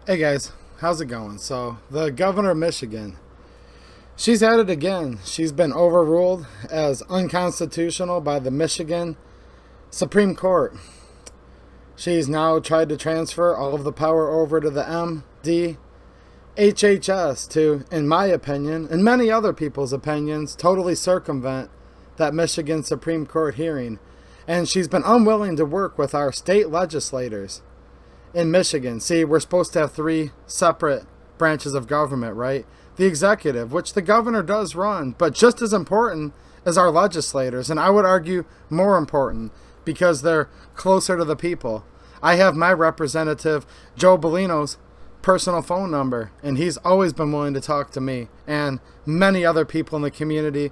Hey guys, how's it going? So, the governor of Michigan, she's at it again. She's been overruled as unconstitutional by the Michigan Supreme Court. She's now tried to transfer all of the power over to the MDHHS to, in my opinion, and many other people's opinions, totally circumvent that Michigan Supreme Court hearing. And she's been unwilling to work with our state legislators in Michigan. See, we're supposed to have three separate branches of government, right? The executive, which the governor does run, but just as important as our legislators, and I would argue more important because they're closer to the people. I have my representative, Joe Bellino's personal phone number, and he's always been willing to talk to me and many other people in the community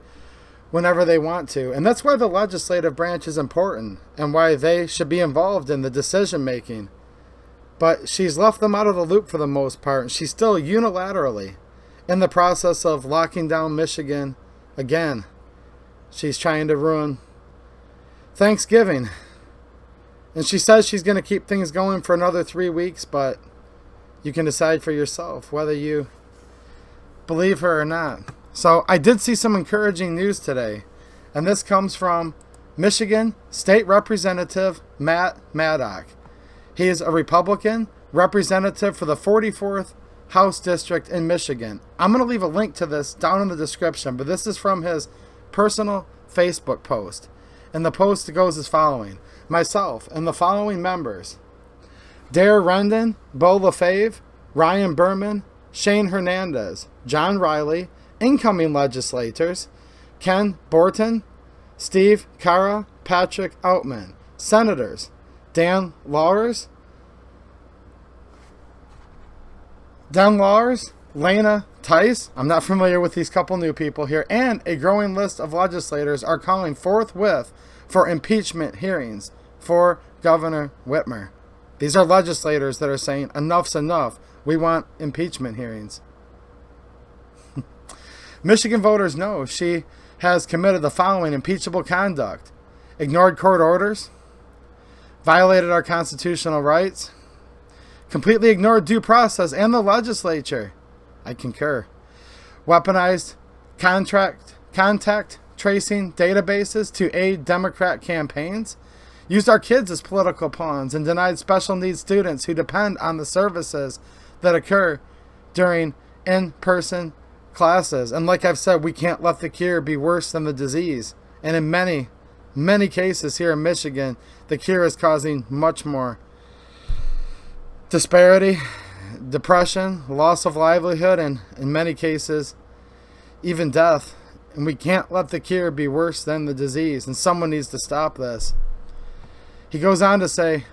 whenever they want to. And that's why the legislative branch is important and why they should be involved in the decision making. But she's left them out of the loop for the most part, and she's still unilaterally in the process of locking down Michigan again. She's trying to ruin Thanksgiving. And she says she's going to keep things going for another 3 weeks, but you can decide for yourself whether you believe her or not. So I did see some encouraging news today, and this comes from Michigan State Representative Maddock. He is a Republican representative for the 44th House District in Michigan. I'm going to leave a link to this down in the description, but this is from his personal Facebook post. And the post goes as following. Myself and the following members: Dare Rendon, Bo LaFave, Ryan Berman, Shane Hernandez, John Riley, incoming legislators, Ken Borton, Steve Cara, Patrick Outman, senators, Dan Lawers, Lena Tice, I'm not familiar with these couple new people here, and a growing list of legislators are calling forthwith for impeachment hearings for Governor Whitmer. These are legislators that are saying enough's enough. We want impeachment hearings. Michigan voters know she has committed the following impeachable conduct: ignored court orders, violated our constitutional rights, completely ignored due process and the legislature. I concur. Weaponized contact tracing databases to aid Democrat campaigns, used our kids as political pawns, and denied special needs students who depend on the services that occur during in-person classes. And like I've said, we can't let the cure be worse than the disease. And in many cases here in Michigan, the cure is causing much more disparity, depression, loss of livelihood, and in many cases, even death. And we can't let the cure be worse than the disease, and someone needs to stop this. He goes on to say,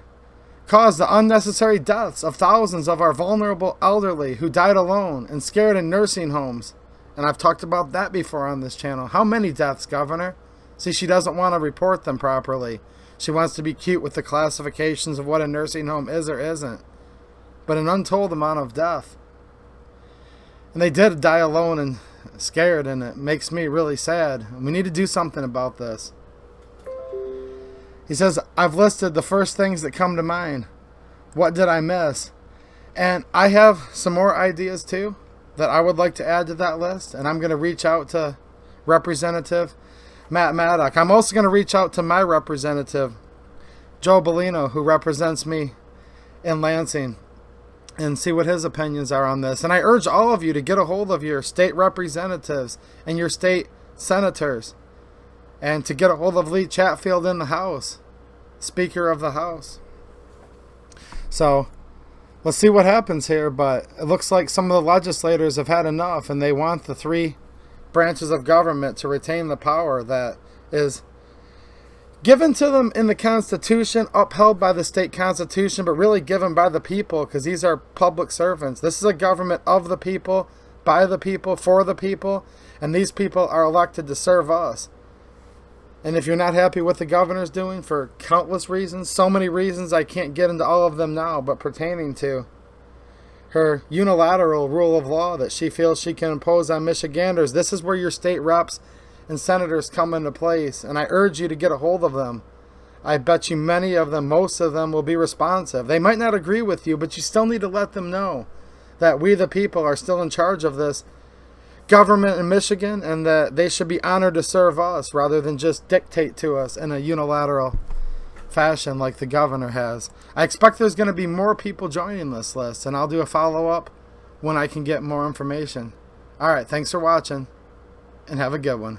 caused the unnecessary deaths of thousands of our vulnerable elderly who died alone and scared in nursing homes. And I've talked about that before on this channel. How many deaths, Governor? See, she doesn't want to report them properly. She wants to be cute with the classifications of what a nursing home is or isn't. But an untold amount of death. And they did die alone and scared, and it makes me really sad. We need to do something about this. He says, I've listed the first things that come to mind. What did I miss? And I have some more ideas too that I would like to add to that list. And I'm going to reach out to Representative Maddock. I'm also going to reach out to my representative, Joe Bellino, who represents me in Lansing, and see what his opinions are on this. And I urge all of you to get a hold of your state representatives and your state senators, and to get a hold of Lee Chatfield in the House, Speaker of the House. So let's see what happens here, but it looks like some of the legislators have had enough, and they want the three branches of government to retain the power that is given to them in the Constitution, upheld by the state Constitution, but really given by the people, because these are public servants. This is a government of the people, by the people, for the people, and these people are elected to serve us. And if you're not happy with the governor's doing for countless reasons, so many reasons, I can't get into all of them now, but pertaining to her unilateral rule of law that she feels she can impose on Michiganders, this is where your state reps and senators come into place. And I urge you to get a hold of them. I bet you many of them, most of them, will be responsive. They might not agree with you, but you still need to let them know that we the people are still in charge of this government in Michigan, and that they should be honored to serve us rather than just dictate to us in a unilateral fashion like the governor has. I expect there's going to be more people joining this list, and I'll do a follow-up when I can get more information. All right, thanks for watching, and have a good one.